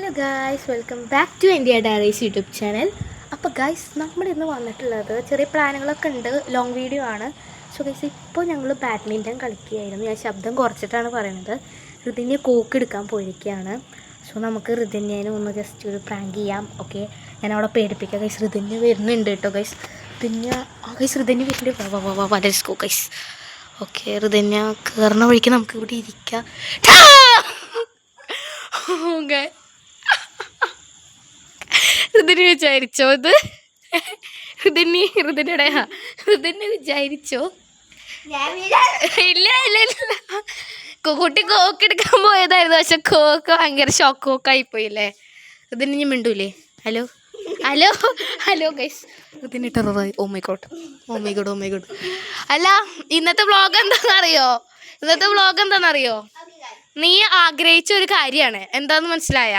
Hello guys, welcome back to India diaries YouTube channel. അപ്പോൾ guys, നമ്മളിന്ന് വന്നിട്ടുള്ളത് ചെറിയ പ്ലാനുകളൊക്കെ ഉണ്ട്, ലോങ് വീഡിയോ ആണ്. സോ ഗായ്സ്, ഇപ്പോൾ ഞങ്ങൾ ബാഡ്മിൻ്റൺ കളിക്കുകയായിരുന്നു. ഞാൻ ശബ്ദം കുറച്ചിട്ടാണ് പറയുന്നത്. ഋതിന്യ കോക്ക് എടുക്കാൻ പോയിരിക്കുകയാണ്. സോ നമുക്ക് ഋതിന്യേനെ ഒന്ന് ജസ്റ്റ് ഒരു പ്രാങ്ക് ചെയ്യാം. ഓക്കെ, ഞാൻ അവിടെ പേടിപ്പിക്കാം. ഗൈസ്, ഋതിന്യ വരുന്നുണ്ട് കേട്ടോ. ഗൈസ് ഋതിന്യ വരുന്നുണ്ട്. വളരെ സ്കോ ഗൈസ്. ഓക്കെ, ഋതിന്യ കയറുന്ന വഴിക്ക് നമുക്ക് ഇവിടെ ഇരിക്കാം. ഋതിന് വിചാരിച്ചോ ഇത്? ഋതിന് വിചാരിച്ചോ? ഇല്ല ഇല്ല ഇല്ല, കുട്ടി കോക്ക് എടുക്കാൻ പോയതായിരുന്നു. പക്ഷെ കോക്ക് ഭയങ്കര ഷോക്ക് കോക്കായിപ്പോയില്ലേ. ഋതിന് ഇനി മിണ്ടൂലേ? Hello hello hello guys, Rithin ടെററായി. Oh my god. അല്ല, ഇന്നത്തെ വ്ളോഗ് എന്താണെന്നറിയോ? നീ ആഗ്രഹിച്ച ഒരു കാര്യമാണ്. എന്താന്ന് മനസ്സിലായ?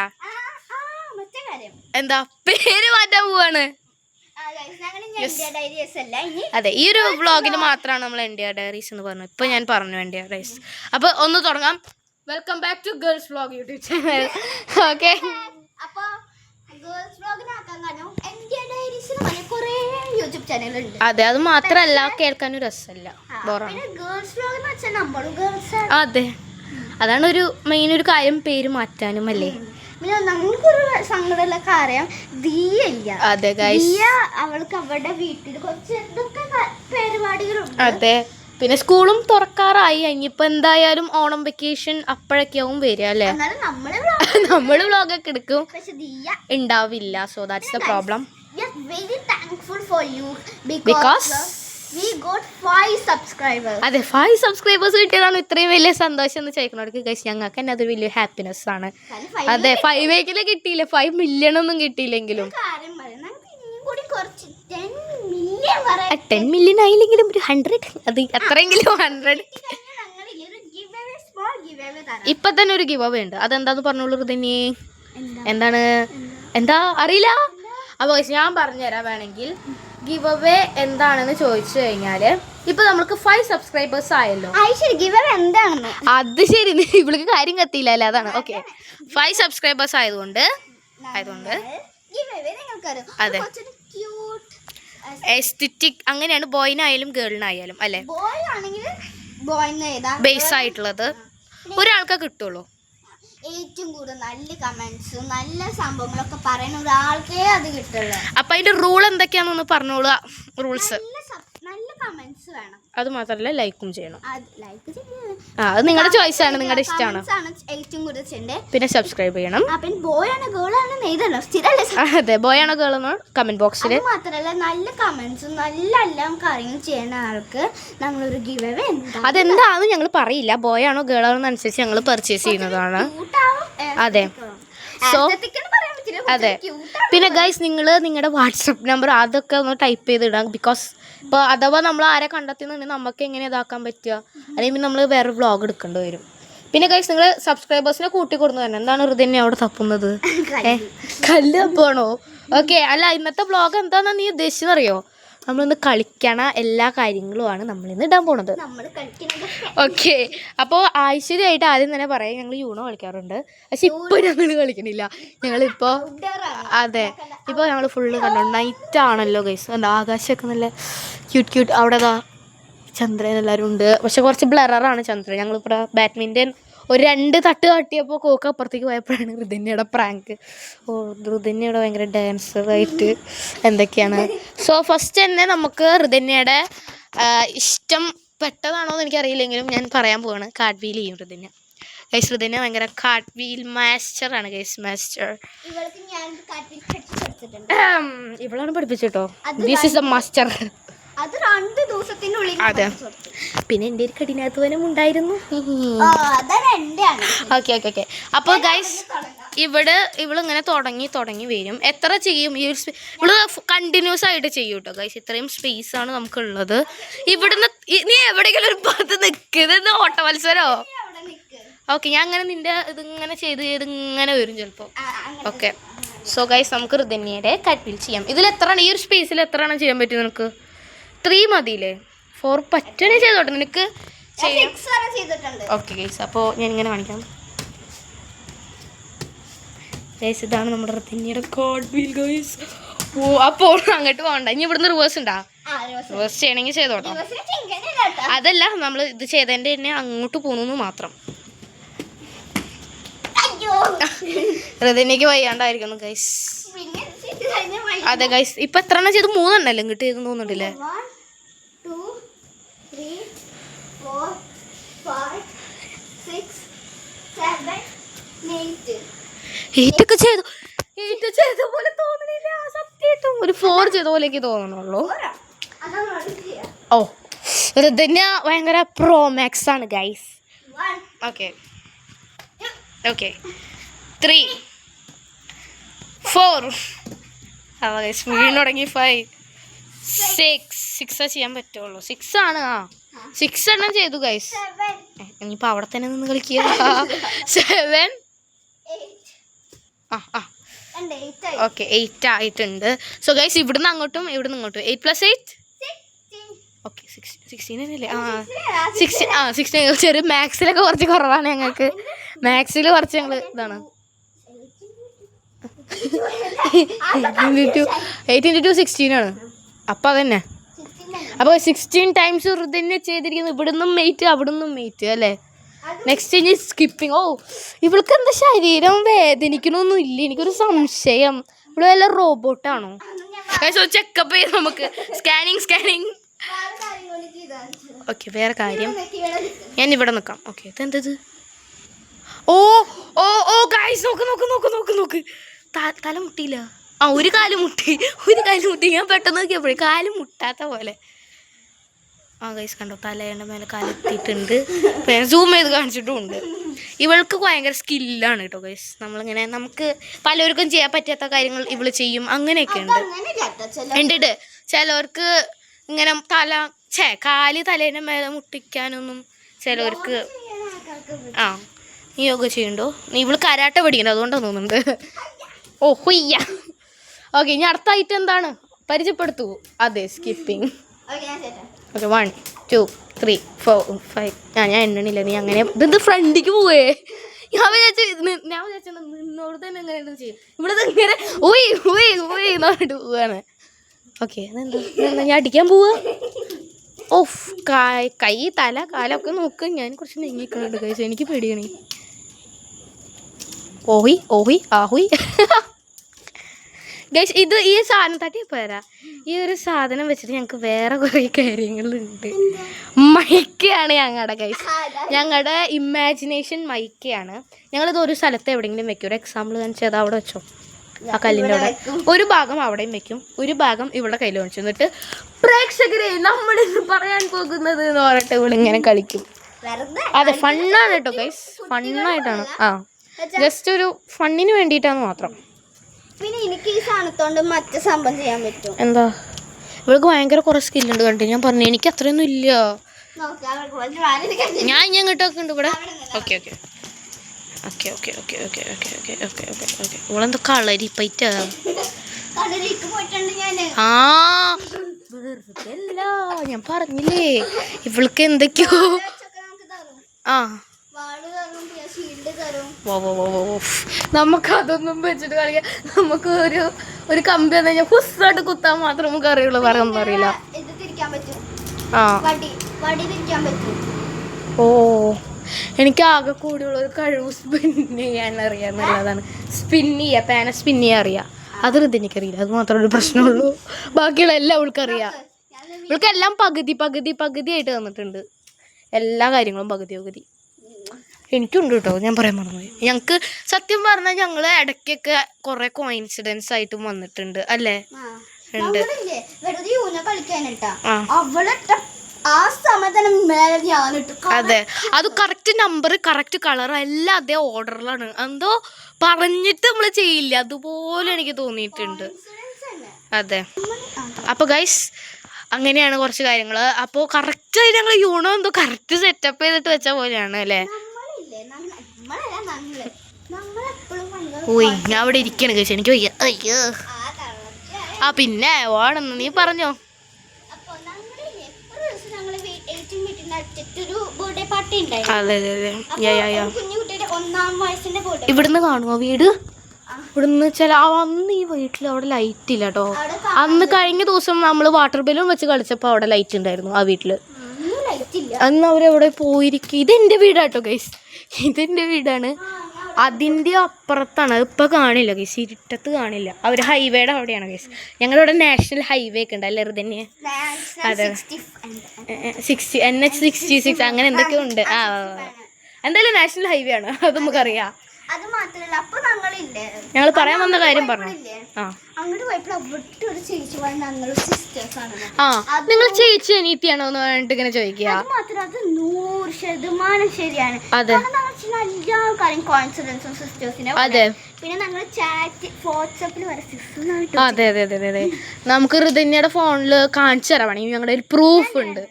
എന്താ? പേര് മാറ്റാൻ പോവാണ്. അതെ, ഈ ഒരു വ്ളോഗിന് മാത്രമാണ് നമ്മൾ ഇന്ത്യ ഡയറീസ് എന്ന് പറഞ്ഞത്. ഇപ്പൊ ഞാൻ പറഞ്ഞു ഇന്ത്യ ഡയറീസ്. അപ്പൊ ഒന്ന് തുടങ്ങാം. Welcome back to girls vlog YouTube channel. Okay, അതെ, അത് മാത്രല്ല കേൾക്കാനും രസമല്ല, ബോറാണ്. അതെ, അതാണ് ഒരു മെയിൻ ഒരു കാര്യം, പേര് മാറ്റാനും അല്ലേ. നമുക്കൊരു സങ്കടമുള്ള കാര്യം ദിയല്ല. അതെ ഗൈസ്, അവൾക്ക് അവരുടെ വീട്ടിൽ കുറച്ച് എന്തൊക്കെ പരിപാടികളുണ്ട്. അതെ, പിന്നെ സ്കൂളും തുറക്കാറായി. ഇനിയിപ്പോ എന്തായാലും ഓണം വെക്കേഷൻ അപ്പോഴൊക്കെയാവും വരിക അല്ലേ. നമ്മള് വ്ളോഗൊക്കെ എടുക്കും, ഉണ്ടാവില്ല. So that's the problem. Very thankful for you because we got 5 subscribers. അതെ, 5 സബ്സ്ക്രൈബേഴ്സ് കിട്ടിയതാണ് ഇത്രയും വലിയ സന്തോഷം എന്ന് ചോദിക്കുന്നവർക്ക് ഗൈസ്, ഞങ്ങൾക്ക് തന്നെ അതൊരു വലിയ ഹാപ്പിനെസ് ആണ്. അതെ, 5 കിട്ടിയില്ല, 5 മില്യൺ ഒന്നും കിട്ടിയില്ലെങ്കിലും 10 മില്യൺ ആയില്ലെങ്കിലും ഒരു 100, അത് അത്രയെങ്കിലും 100. ഇപ്പൊ തന്നെ ഒരു ഗിവ് അവേ ഉണ്ട്. അതെന്താന്ന് പറഞ്ഞോളൂ ഋതിനി. എന്താണ്? എന്താ അറിയില്ല. അപ്പൊ ഞാൻ പറഞ്ഞുതരാം വേണമെങ്കിൽ. ഗിവ് അവേ എന്താണെന്ന് ചോദിച്ചു കഴിഞ്ഞാല്, ഇപ്പൊ നമുക്ക് 5 സബ്സ്ക്രൈബേഴ്സ് ആയല്ലോ. അത് ശരി, ഇവൾക്ക് കാര്യം കത്തിയില്ല അല്ലേ, അതാണ്. ഓക്കെ, 5 സബ്സ്ക്രൈബേഴ്സ് ആയതുകൊണ്ട് അതെ, എസ്തെറ്റിക് അങ്ങനെയാണ്, ബോയിനായാലും ഗേളിനായാലും അല്ലെ, ബേസ് ആയിട്ടുള്ളത് ഒരാൾക്കാ കിട്ടുള്ളൂ. ഏറ്റവും കൂടുതൽ നല്ല കമന്റ്സ്, നല്ല സംഭവങ്ങളൊക്കെ പറയുന്ന ഒരാൾക്കേ അത് കിട്ടുള്ളൂ. അപ്പൊ അതിന്റെ റൂൾ എന്തൊക്കെയാണെന്ന് പറഞ്ഞോളൂ. റൂൾസ്: നല്ല കമന്റ്സ് വേണം, അത് മാത്രല്ല ലൈക്കും ചെയ്യണം. അത് നിങ്ങളുടെ ചോയ്സ് ആണ്, നിങ്ങളുടെ ഇഷ്ടമാണ്. പിന്നെ സബ്സ്ക്രൈബ് ചെയ്യണം. അതെ, ബോയ് ആണോ ഗേൾ ആണോ കമന്റ് ബോക്സിൽ. മാത്രല്ല നല്ല കമന്റ്സും നല്ല എല്ലാം കാര്യങ്ങളും ചെയ്യുന്ന ആൾക്ക് നമ്മളൊരു ഗിവ് അവേ. അതെന്താണെന്ന് ഞങ്ങൾ പറയില്ല. ബോയ് ആണോ ഗേൾ ആണോ അനുസരിച്ച് ഞങ്ങൾ പർച്ചേസ് ചെയ്യുന്നതാണ്. അതെ, സോ അതെ. പിന്നെ ഗൈസ്, നിങ്ങൾ നിങ്ങളുടെ വാട്സപ്പ് നമ്പർ അതൊക്കെ ഒന്ന് ടൈപ്പ് ചെയ്തിടാം. ബിക്കോസ് ഇപ്പോൾ അഥവാ നമ്മൾ ആരെ കണ്ടെത്തുന്നുണ്ടെങ്കിൽ നമുക്ക് എങ്ങനെ ഇതാക്കാൻ പറ്റുക, അല്ലെങ്കിൽ നമ്മൾ വേറെ വ്ളോഗ് എടുക്കേണ്ടി വരും. പിന്നെ ഗൈസ്, നിങ്ങൾ സബ്സ്ക്രൈബേഴ്സിനെ കൂട്ടിക്കൊടുന്നു തന്നെ. എന്താണ് ഋതിനെ അവിടെ തപ്പുന്നത്? കല്ല് തപ്പാണോ? ഓക്കെ, അല്ല, ഇന്നത്തെ വ്ളോഗ് എന്താണെന്നാണ് നീ ഉദ്ദേശിച്ചെന്നറിയോ? നമ്മളിന്ന് കളിക്കണ എല്ലാ കാര്യങ്ങളുമാണ് നമ്മളിന്ന് ഇടാൻ പോണത്. ഓക്കെ, അപ്പോൾ ആഴ്ചയായിട്ട് ആദ്യം തന്നെ പറയാം, ഞങ്ങൾ യൂണോ കളിക്കാറുണ്ട്. പക്ഷെ ഇപ്പോൾ ഞങ്ങൾ കളിക്കണില്ല. ഞങ്ങളിപ്പോൾ അതെ, ഇപ്പോൾ ഞങ്ങൾ ഫുള്ള് കണ്ടോ നൈറ്റ് ആണല്ലോ ഗൈസ്. എന്താ ആകാശമൊക്കെ നല്ല ക്യൂട്ട്. അവിടെ ചന്ദ്രൻ എല്ലാവരും ഉണ്ട്. പക്ഷെ കുറച്ച് ബ്ലറാണ് ചന്ദ്രൻ. ഞങ്ങളിപ്പോൾ ബാഡ്മിൻ്റൺ ഒരു 2 തട്ട് തട്ടിയപ്പോൾ കോക്ക് അപ്പുറത്തേക്ക് പോയപ്പോഴാണ് ഋതിന്യയുടെ പ്രാങ്ക്. ഋതിന്യയുടെ ഭയങ്കര ഡാൻസറായിട്ട് എന്തൊക്കെയാണ്. സോ ഫസ്റ്റ് തന്നെ നമുക്ക് ഋതിന്യയുടെ ഇഷ്ടം പെട്ടതാണോ എന്ന് എനിക്കറിയില്ലെങ്കിലും ഞാൻ പറയാൻ പോവാണ്. കാർഡ് വീൽ ചെയ്യും ഋതിന്യ. ഗൈസ്, ഋതിന്യ ഭയങ്കര കാർഡ് വീൽ മാസ്റ്ററാണ് ഗൈസ്, മാസ്റ്റർ. ഇവളാണ് പഠിപ്പിച്ചിട്ടോ. This is the master. അതെ, പിന്നെ എൻ്റെ ഒരു കഠിനാധ്വാനം ഉണ്ടായിരുന്നു. ഓക്കെ. അപ്പോൾ ഗൈസ്, ഇവളിങ്ങനെ തുടങ്ങി വരും. എത്ര ചെയ്യും ഈ ഒരു ഇവള് കണ്ടിന്യൂസ് ആയിട്ട് ചെയ്യും കേട്ടോ ഗൈസ്. ഇത്രയും സ്പേസ് ആണ് നമുക്കുള്ളത്. ഇവിടുന്ന് നീ എവിടെയെങ്കിലും ഒരു ഭാഗത്ത് നിൽക്കുന്നത് ഓട്ട മത്സരമോ? ഓക്കെ, ഞാൻ അങ്ങനെ നിന്റെ ഇതിങ്ങനെ ചെയ്ത് ഇങ്ങനെ വരും ചിലപ്പോൾ. ഓക്കെ, സോ ഗൈസ്, നമുക്ക് ഋതിന്യയുടെ കട്ടിൽ ചെയ്യാം. ഇതിൽ എത്രയാണ് ഈ ഒരു സ്പേസിൽ എത്രയാണ് ചെയ്യാൻ പറ്റും നിനക്ക്? 3 മതിയില്ലേ? 4 പറ്റണേ ചെയ്തോട്ടെ നിനക്ക് ചെയ്യാം. ഓക്കെ ഗൈസ്, അപ്പോൾ ഞാൻ ഇങ്ങനെ കാണിക്കാം. ഗൈസ് ഇതാണ് നമ്മുടെ ഋതിനിയുടെ ഗോഡ് വീൽ ഗൈസ്. ഓ അപ്പോൾ അങ്ങോട്ട് പോകണ്ട. ഇനി ഇവിടുന്ന് റിവേഴ്സ് ഉണ്ടാ? റിവേഴ്സ് ചെയ്യണമെങ്കിൽ ചെയ്തോട്ടോ. അതല്ല നമ്മൾ ഇത് ചെയ്തതിൻ്റെ തന്നെ അങ്ങോട്ട് പോകുന്നു മാത്രം. ഋതിനിക്ക് വയ്യാണ്ടായിരിക്കുന്നു ഗൈസ്. അതെ ഗൈസ് ഇപ്പൊ എത്ര എണ്ണം ചെയ്ത്? 3 എണ്ണല്ലേ ഇങ്ങോട്ട് ചെയ്ത് തോന്നുന്നുണ്ടല്ലേ? 1 2 3 4 5 6 7 8 8 ചെയ്തു. 8 ചെയ്ത പോലെ തോന്നുന്നില്ല സത്യം. ഒരു 4 ചെയ്ത പോലെയൊക്കെ തോന്നുന്നുള്ളൂ. ഓ ഋതിന്യ ഭയങ്കര പ്രോ മാക്സ് ആണ് ഗൈസ്. ഓക്കെ ഓക്കെ 3 4 വീണ് തുടങ്ങി 5 6 ചെയ്യാൻ പറ്റുള്ളൂ. 6 ആണ്. 6 എണ്ണം ചെയ്തു ഗൈസ്. ഇനിയിപ്പോൾ അവിടെ തന്നെ നിന്ന് കളിക്കുക. 7 ഓക്കെ 8 ആയിട്ടുണ്ട്. സോ ഗൈസ് ഇവിടുന്ന് അങ്ങോട്ടും ഇവിടുന്ന് ഇങ്ങോട്ടും 8 + 8 ഓക്കെ 16 അല്ലേ? 16 ചെറിയ മാത്സിലൊക്കെ കുറച്ച് കുറവാണ് ഞങ്ങൾക്ക്. മാത്സിൽ കുറച്ച് ഞങ്ങൾ ഇതാണ് 8 × 2 16 ആണ്. അപ്പം അതന്നെ. അപ്പോൾ 16 ടൈംസ് ഋതിന്യ ചെയ്തിരിക്കുന്നത്. ഇവിടുന്നും 8 അവിടുന്നും 8 അല്ലേ? നെക്സ്റ്റ് ഇനി സ്കിപ്പിങ്. ഓ ഇവൾക്ക് എന്താ ശരീരം വേദനിക്കണമൊന്നും ഇല്ല. എനിക്കൊരു സംശയം. ഇവിടെ വല്ല റോബോട്ടാണോ? ചെക്കപ്പ് ചെയ്ത് നമുക്ക് സ്കാനിങ്. ഓക്കെ വേറെ കാര്യം ഞാൻ ഇവിടെ നിൽക്കാം. ഓക്കെ ഇതെന്തത്? ഓ ഓ ഓ ഗൈസ് നോക്ക് തല മുട്ടിയില്ല. ഒരു കാല് മുട്ടി. ഞാൻ പെട്ടെന്ന് നോക്കിയപ്പോഴേ കാല് മുട്ടാത്ത പോലെ. ഗൈസ് കണ്ടോ തലേൻ്റെ മേലെ കാലെത്തിയിട്ടുണ്ട്. സൂം ചെയ്ത് കാണിച്ചിട്ടുമുണ്ട്. ഇവൾക്ക് ഭയങ്കര സ്കില്ലാണ് കേട്ടോ ഗൈസ്. നമ്മളിങ്ങനെ നമുക്ക് പലർക്കും ചെയ്യാൻ പറ്റാത്ത കാര്യങ്ങൾ ഇവള് ചെയ്യും. അങ്ങനെയൊക്കെ ഉണ്ട്. ചിലവർക്ക് ഇങ്ങനെ കാല് തലേൻ്റെ മേലെ മുട്ടിക്കാനൊന്നും ചിലവർക്ക് നീ യോഗ ചെയ്യണ്ടോ? ഇവള് കരാട്ടെ പഠിക്കണ്ട അതുകൊണ്ടാണ് തോന്നുന്നുണ്ട്. ഓ ഹുയ്യ. ഓക്കെ ഇനി അടുത്ത ഐറ്റം എന്താണ്? പരിചയപ്പെടുത്തൂ. അതെ സ്കിപ്പിങ്. ഓക്കെ 1 2 3 4 5 ഞാൻ എണ്ണണില്ല. നീ അങ്ങനെ ഇതെന്ത് ഫ്രണ്ടിക്ക് പോവേ? ഞാൻ വിചാരിച്ചു നിന്നോട് തന്നെ എങ്ങനെ ചെയ്യും. ഇവിടെ ഇങ്ങനെ എന്ന് പറഞ്ഞിട്ട് പോവാണ്. ഓക്കെ അതെന്താ ഞാൻ അടിക്കാൻ പോവാ? ഓഫ് കൈ തല കാലൊക്കെ നോക്ക്. ഞാൻ കുറച്ച് നെങ്ങിക്കണുണ്ട് കഴിച്ചു. എനിക്ക് പേടിയാണ്. ഓഹി ആഹുയി ഗൈസ് ഈ സാധനം തട്ടിപ്പോരാ. ഈ ഒരു സാധനം വെച്ചിട്ട് ഞങ്ങൾക്ക് വേറെ കുറേ കാര്യങ്ങളുണ്ട്. മൈക്കയാണ് ഞങ്ങളുടെ ഗൈസ്. ഞങ്ങളുടെ ഇമാജിനേഷൻ മൈക്കയാണ്. ഞങ്ങളിത് ഒരു സ്ഥലത്ത് എവിടെയെങ്കിലും വെക്കും. ഒരു എക്സാമ്പിൾ കാണിച്ചാൽ അത് അവിടെ വെച്ചോ. ആ കല്ലിൻ്റെ അവിടെ ഒരു ഭാഗം അവിടെയും വെക്കും. ഒരു ഭാഗം ഇവിടെ കയ്യിൽ വെച്ചു. എന്നിട്ട് പ്രേക്ഷകരെ നമ്മളിന്ന് പറയാൻ പോകുന്നത് എന്ന് പറഞ്ഞിട്ട് ഇവളിങ്ങനെ കളിക്കും. അതെ ഫണ്ണാണ് കേട്ടോ ഗൈസ്. ഫണ്ണായിട്ടാണ്. ജസ്റ്റ് ഒരു ഫണ്ണിന് വേണ്ടിയിട്ടാണ് മാത്രം. പിന്നെ എനിക്ക് ഈ സാധനത്തോണ്ട് മറ്റു സംഭവം ചെയ്യാൻ പറ്റും. എന്താ? ഇവൾക്ക് ഭയങ്കര കുറെ സ്കില്ലുണ്ട് കണ്ടു. ഞാൻ പറഞ്ഞു എനിക്ക് അത്രയൊന്നും ഇല്ല. ഞാൻ ഇങ്ങോട്ടൊക്കെ ഉണ്ട് ഇവിടെ. ഓക്കെ ഇവളെന്താ കളരി പൈറ്റാ? വെറുതെ അല്ല ഞാൻ പറഞ്ഞില്ലേ ഇവൾക്ക് എന്തൊക്കെയോ. നമുക്കതൊന്നും വെച്ചിട്ട് കളിക്കാം. നമുക്ക് ഒരു കമ്പി വന്നു കഴിഞ്ഞാൽ ഹുസ്സായിട്ട് കുത്താൻ മാത്രം നമുക്ക് അറിയുള്ളൂ. വേറെ ഒന്നും അറിയില്ല. ഓ എനിക്ക് ആകെ കൂടിയുള്ള ഒരു കഴിവ് സ്പിൻ ചെയ്യാൻ അറിയാന്നുള്ളതാണ്. പേന സ്പിൻ ചെയ്യാൻ അറിയാം. അത് എനിക്കറിയില്ല. അത് മാത്രമേ ഒരു പ്രശ്നമുള്ളൂ. ബാക്കിയുള്ള എല്ലാം അവൾക്കറിയാം. ഇവൾക്കെല്ലാം പകുതി ആയിട്ട് തന്നിട്ടുണ്ട്. എല്ലാ കാര്യങ്ങളും പകുതി. എനിക്കുണ്ട് കേട്ടോ. ഞാൻ പറയാൻ മറന്നുപോയി. ഞങ്ങൾക്ക് സത്യം പറഞ്ഞാൽ ഞങ്ങൾ ഇടയ്ക്കൊക്കെ കുറെ കോയിൻസിഡൻസ് ആയിട്ടും വന്നിട്ടുണ്ട് അല്ലേ? ഉണ്ട്. അതെ അത് കറക്റ്റ് നമ്പർ കറക്റ്റ് കളർ എല്ലാം അതേ ഓർഡറിലാണ്. എന്തോ പറഞ്ഞിട്ട് നമ്മൾ ചെയ്യില്ല അതുപോലെ എനിക്ക് തോന്നിയിട്ടുണ്ട്. അതെ അപ്പോൾ ഗൈസ് അങ്ങനെയാണ് കുറച്ച് കാര്യങ്ങൾ. അപ്പോൾ കറക്റ്റ് ഞങ്ങൾ യൂണോ എന്തോ കറക്റ്റ് സെറ്റപ്പ് ചെയ്തിട്ട് വെച്ച പോലെയാണ് അല്ലേ? ഓയ് ഞാൻ അവിടെ ഇരിക്കണ കഴിച്ചു. എനിക്ക് വയ്യ. അയ്യോ പിന്നെ ഓണെന്ന് നീ പറഞ്ഞോ. അതെ ഇവിടുന്ന് കാണുമോ വീട്? ഇവിടുന്ന് ചില അന്ന് ഈ വീട്ടിൽ അവിടെ ലൈറ്റ് ഇല്ല കേട്ടോ. അന്ന് കഴിഞ്ഞ ദിവസം നമ്മൾ വാട്ടർ ബലൂൺ വെച്ച് കളിച്ചപ്പോൾ അവിടെ ലൈറ്റ് ഉണ്ടായിരുന്നു ആ വീട്ടിൽ. അന്ന് അവരെവിടെ പോയിരിക്കും. ഇതെൻ്റെ വീടാട്ടോ ഗൈസ്, ഇതെൻ്റെ വീടാണ്. അതിൻ്റെ അപ്പുറത്താണ്, അതിപ്പോൾ കാണില്ല ഗൈസ്, ഇരുട്ടത്ത് കാണില്ല. അവർ ഹൈവേയുടെ അവിടെയാണ് ഗൈസ്. ഞങ്ങളുടെ ഇവിടെ നാഷണൽ ഹൈവേ ഒക്കെ ഉണ്ട് അല്ലേ തന്നെ? അതെ, NH66 അങ്ങനെ എന്തൊക്കെയോ ഉണ്ട്. ആ എന്തായാലും നാഷണൽ ഹൈവേ ആണ്, അത് നമുക്കറിയാം. അത് മാത്രല്ല, അപ്പൊ ഞങ്ങൾ പറയാൻ വന്ന കാര്യം പറഞ്ഞു. അങ്ങോട്ട് പോയപ്പോൾ അവിടെ ഒരു ചേച്ചി ഞങ്ങൾ സിസ്റ്റേഴ്സ് ആണ്. നിങ്ങൾ ചേച്ചി അനീത്തിയാണോ എന്ന് പറഞ്ഞിട്ട് ഇങ്ങനെ ചോദിക്കുക. അത് മാത്രം, അത് 100% ശരിയാണ്. അതെ, എല്ലാ കാര്യം കോൺഫിഡൻസും സിസ്റ്റേഴ്സിനെ. അതെ, പിന്നെ ഞങ്ങൾ ചാറ്റ് വാട്സാപ്പിൽ വരെ സിസ്റ്റേഴ്സ്. അതെ അതെ അതെ അതെ. നമുക്ക് ഋതന്യയുടെ ഫോണിൽ കാണിച്ചു തരാം വേണമെങ്കിൽ, ഞങ്ങളുടെ ഒരു പ്രൂഫ് ഉണ്ട്.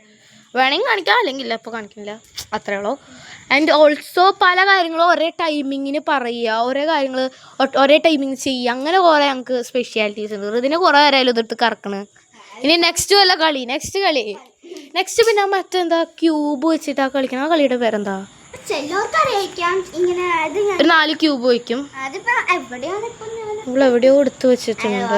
വേണമെങ്കിൽ കാണിക്കാം, അല്ലെങ്കിൽ ഇപ്പോൾ കാണിക്കില്ല, അത്രേ ഉള്ളൂ. ആൻഡ് ഓൾസോ പല കാര്യങ്ങളും ഒരേ ടൈമിങ്ങിന് പറയുക, ഓരോ കാര്യങ്ങൾ ഒരേ ടൈമിങ് ചെയ്യുക, അങ്ങനെ കുറേ ഞങ്ങൾക്ക് സ്പെഷ്യാലിറ്റീസ് ഉണ്ട്. ഇതിനെ കുറേ നേരമായാലും ഇതെടുത്ത് കറക്കണ്. ഇനി നെക്സ്റ്റ് വല്ല കളി, നെക്സ്റ്റ് പിന്നെ മറ്റെന്താ ക്യൂബ് വെച്ചിട്ടാ കളിക്കണം. ആ കളിയുടെ പേരെന്താ? ഒരു 4 ക്യൂബ് വയ്ക്കും. നമ്മൾ എവിടെയോ എടുത്ത് വെച്ചിട്ടുണ്ട്.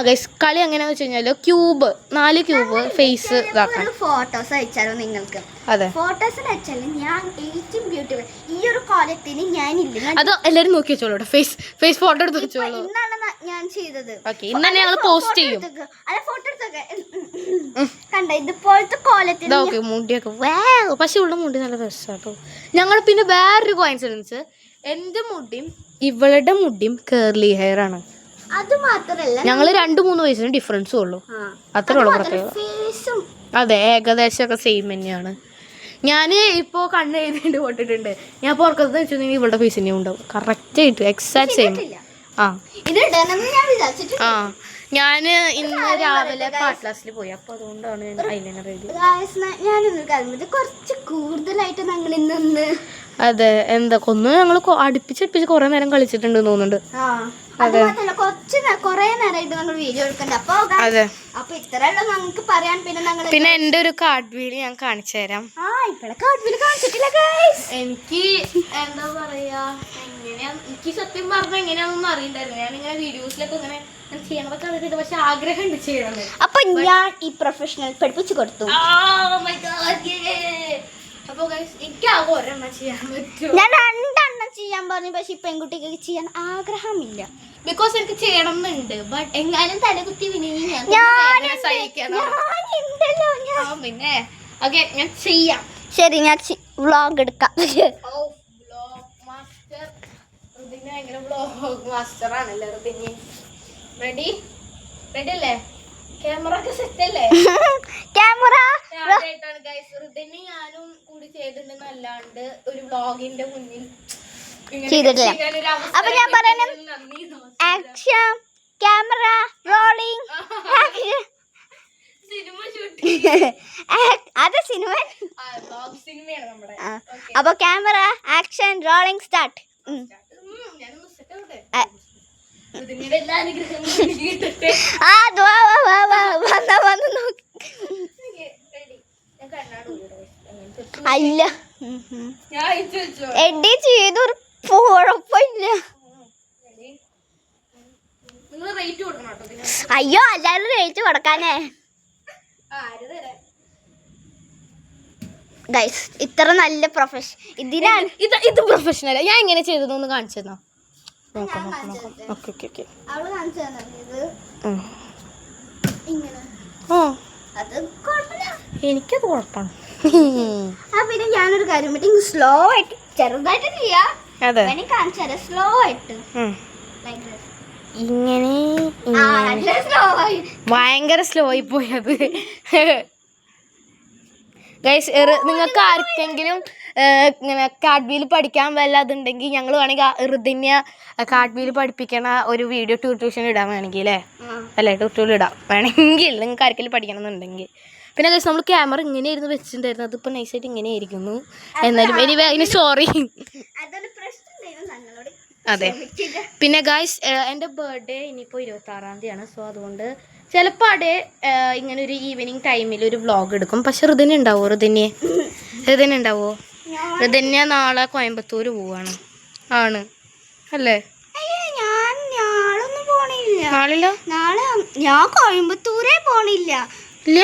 ഗൈസ് കളി എങ്ങനെയാന്ന് വെച്ച് കഴിഞ്ഞാൽ ക്യൂബ് 4 ക്യൂബ് ഫേസ് ഇതാക്കണം. ഫോട്ടോസ് അയച്ചാലോ നിങ്ങൾക്ക്? അതെ, ഫോട്ടോസ് അയച്ചാലും ഞാൻ ഏറ്റവും ബ്യൂട്ടിഫുൾ ഈ ഒരു കോലത്തിന് ഞാനില്ല. അത് എല്ലാവരും നോക്കി വെച്ചോളൂ, ഫേസ് ഫോട്ടോ എടുത്ത് വെച്ചോളൂ. ഇന്നാണ് ഞാൻ ചെയ്തത്. ഓക്കെ, ഇന്ന് തന്നെ ഞങ്ങൾ പോസ്റ്റ് ചെയ്യും. ഫോട്ടോ എടുത്തൊക്കെ കണ്ട ഇതുപോലത്തെ കോലത്തിന്. ഓക്കെ, മുടിയൊക്കെ പക്ഷെ ഇവിടെ മുടി നല്ല രസമാട്ടോ. ഞങ്ങൾ പിന്നെ വേറൊരു കോയിൻസിഡൻസ്, എൻ്റെ മുടിയും ഇവളുടെ മുടിയും കേർലി ഹെയർ ആണ്. അത് മാത്രല്ല, ഞങ്ങൾ 2-3 വയസ്സിന് ഡിഫറൻസും ഉള്ളൂ, അത്രേ ഉള്ളൂ പ്രത്യേകത. അതെ, ഏകദേശം ഒക്കെ സെയിം തന്നെയാണ്. ഞാൻ ഇപ്പോൾ കണ്ണ് എഴുതിയിട്ട് പോട്ടിട്ടുണ്ട്. ഞാൻ പുറക്കത്ത് വെച്ചിട്ടുണ്ടെങ്കിൽ ഇവളുടെ ഫേസ് തന്നെയും ഉണ്ടാവും, കറക്റ്റ് ആയിട്ട് എക്സാക്ട് സെയിം. ഞാൻ ഇന്ന് രാവിലെ പാട്ട് ക്ലാസ്സിൽ പോയി, അപ്പൊ അതുകൊണ്ടാണ് ഐലൈനർ എഴുതി. കുറച്ച് കൂടുതലായിട്ട് ഞങ്ങൾ ഇന്ന്. അതെ, എന്താ കൊന്നു ഞങ്ങൾ അടുപ്പിച്ചടുപ്പിച്ച് കുറെ നേരം കളിച്ചിട്ടുണ്ട് തോന്നുന്നുണ്ട്. അതെ, കൊറേ നേരമായിട്ട് നമ്മൾ വീഡിയോ എടുക്കണ്ട. അതെ, അപ്പൊ ഇത്രയുള്ള നമുക്ക് പറയാൻ. പിന്നെ എന്റെ ഒരു കാർഡ് വീൽ ഞാൻ കാണിച്ചു തരാം. എനിക്ക് എന്താ പറയാ, എനിക്ക് സത്യം പറഞ്ഞ എങ്ങനെയാണെന്നൊന്നും അറിയണ്ടായിരുന്നു. ഞാൻ ഇങ്ങനെ വീഡിയോസിലൊക്കെ ഇങ്ങനെ ചെയ്യണതൊക്കെ അറിയില്ല, പക്ഷെ ആഗ്രഹം ഉണ്ട് ചെയ്യണം. അപ്പൊ ഞാൻ ഈ പ്രൊഫഷണൽ പഠിപ്പിച്ചു കൊടുത്തു. അപ്പൊ എനിക്ക് ഒരെണ്ണം ചെയ്യാൻ പറ്റും. ഞാൻ 2 ചെയ്യാൻ പറഞ്ഞു, പക്ഷെ പെൺകുട്ടിക്ക് ചെയ്യാൻ ആഗ്രഹമില്ല. ബിക്കോസ് എനിക്ക് ചെയ്യണം എന്നുണ്ട്, ബട്ട് എങ്ങാനും തലകുത്തി പിന്നെ ഓക്കെ ഞാൻ ചെയ്യാം. ശരി, ഞാൻ വ്ളോഗ് എടുക്കാം. മാസ്റ്റർ ആണല്ലേ ഋതിന്. റെഡി അല്ലേ? ക്യാമറ ഒക്കെ സെറ്റ് അല്ലേ? ക്യാമറ ഋതിന് ഞാനും കൂടി ചെയ്തിട്ടുണ്ടെന്ന് അല്ലാണ്ട് ഒരു വ്ളോഗിന്റെ മുന്നിൽ ചെയ്തിട്ടില്ല. അപ്പൊ ഞാൻ പറയണം, action, camera, rolling, cinema shooting. അത് സിനിമയാണ് നമ്മുടെ. അപ്പൊ ക്യാമറ, ആക്ഷൻ, റോളിംഗ്, സ്റ്റാർട്ട്. അല്ല, എഡി ചെയ്തൊരു കുഴപ്പമില്ല. അയ്യോ, അല്ലാതെ റേറ്റ് കൊടുക്കാനേ. ഗൈസ്, ഇത്ര നല്ല പ്രൊഫഷൻ ഇതിനാണ്. ഇത് പ്രൊഫഷണൽ. ഞാൻ എങ്ങനെ ചെയ്തതൊന്ന് കാണിച്ചു തന്നോ? എനിക്കത് കുഴപ്പമാണ്. പിന്നെ ഞാനൊരു കാര്യം പറ്റി സ്ലോ ആയിട്ട് ചെറുതായിട്ട് ചെയ്യാം. സ്ലോ ആയിട്ട് ഇങ്ങനെ ഭയങ്കര സ്ലോ ആയി പോയത്. ഗൈസ്, നിങ്ങൾക്ക് ആർക്കെങ്കിലും ഇങ്ങനെ കാർഡ് വീൽ പഠിക്കാൻ വല്ലതുണ്ടെങ്കിൽ ഞങ്ങൾ വേണമെങ്കിൽ ഋതിന്യ കാർഡ് വീൽ പഠിപ്പിക്കണ ഒരു വീഡിയോ ട്യൂഷൻ ഇടാൻ വേണമെങ്കിൽ അല്ലേ ട്യൂട്ടോറിയൽ ഇടാം വേണമെങ്കിൽ, നിങ്ങൾക്ക് ആർക്കെങ്കിലും പഠിക്കണം എന്നുണ്ടെങ്കിൽ. പിന്നെ ഗൈസ്, നമ്മൾ ക്യാമറ ഇങ്ങനെയായിരുന്നു വെച്ചിട്ടുണ്ടായിരുന്നു, അതിപ്പോൾ നൈസായിട്ട് ഇങ്ങനെ ആയിരിക്കുന്നു. എന്നാലും അതിന് സോറി. അതെ, പിന്നെ ഗൈസ്, എൻ്റെ ബർത്ത്ഡേ ഇനിയിപ്പോൾ 26-ാം തീയതിയാണ്. സോ അതുകൊണ്ട് ചിലപ്പോൾ അവിടെ ഇങ്ങനെ ഒരു ഈവനിങ് ടൈമിൽ ഒരു വ്ളോഗ് എടുക്കും. പക്ഷെ ഋതിന് ഉണ്ടാവോ? ഋതിന് ഉണ്ടാവോ? ഋതിന് നാളെ കോയമ്പത്തൂർ പോവാണ്. ആണ് അല്ലേ? നാളെല്ലോ നാളെ ഞാൻ കോയമ്പത്തൂരേ പോണില്ല. ഇല്ല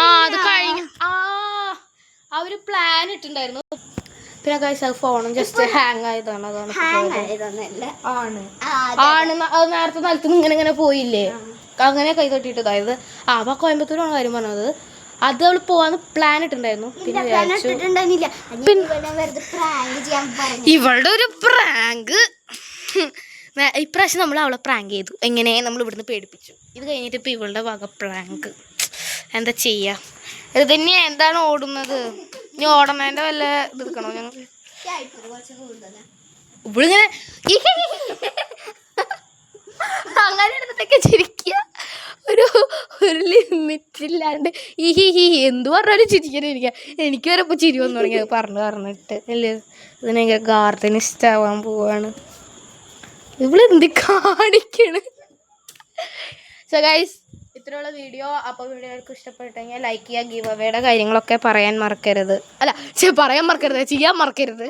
അത് കഴിഞ്ഞ അവര് പ്ലാൻ ഇട്ടുണ്ടായിരുന്നു. പിന്നെ കഴിച്ച ഫോണും ജസ്റ്റ് ഹാങ് ആയതാണ്. അതാണ് അത് നേരത്തെ നിലത്ത് ഇങ്ങനെ പോയില്ലേ, അങ്ങനെ കൈ തട്ടിയിട്ട് അതായത് അപ്പൊ കോയമ്പത്തൂരാണ് കാര്യം പറഞ്ഞത്. അത് അവള് പോവാന്ന് പ്ലാൻ ഇട്ടുണ്ടായിരുന്നു. പിന്നെ ഇവളുടെ ഒരു പ്രാങ്ക് ഇപ്രാവശ്യം നമ്മൾ അവളെ പ്രാങ്ക് ചെയ്തു. എങ്ങനെ നമ്മൾ ഇവിടുന്ന് പേടിപ്പിച്ചു. ഇത് കഴിഞ്ഞിട്ട് ഇപ്പൊ ഇവളുടെ വക പ്രാങ്ക്. എന്താ ചെയ്യാ, ഇത് തന്നെയാ. എന്താണ് ഓടുന്നത്? ഇനി ഓടണേന്റെ വല്ല ഇത് എടുക്കണോ ഞങ്ങൾ? ഇവളിങ്ങനെ അങ്ങനെ എടുത്തിട്ടൊക്കെ ചിരിക്കുക. ഒരു ലിമിറ്റില്ലാണ്ട് എന്ത് പറഞ്ഞാലും ചിരിക്കാനിരിക്കുക. എനിക്ക് വരെ ഇപ്പോൾ ചിരി വന്നു തുടങ്ങി പറഞ്ഞിട്ട് അല്ലേ. ഇതിനെ ഗാർഡനിസ്റ്റ് ആവാൻ പോവാണ്. ഇവളെന്ത് കാണിക്കണ്? സോ ഗൈസ്, ഇത്രയുള്ള വീഡിയോ. അപ്പോൾ വീഡിയോ എല്ലാവർക്കും ഇഷ്ടപ്പെട്ടെങ്കിൽ ലൈക്ക് ചെയ്യുക. ഗീവ് അവേയുടെ കാര്യങ്ങളൊക്കെ പറയാൻ മറക്കരുത്. പറയാൻ മറക്കരുത്, ചെയ്യാൻ മറക്കരുത്.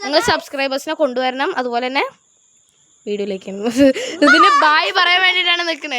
നിങ്ങൾ സബ്സ്ക്രൈബേഴ്സിനെ കൊണ്ടുവരണം. അതുപോലെ തന്നെ വീഡിയോയിലേക്ക് ഇതിന് ബായ് പറയാൻ വേണ്ടിയിട്ടാണ് നിൽക്കുന്നത്.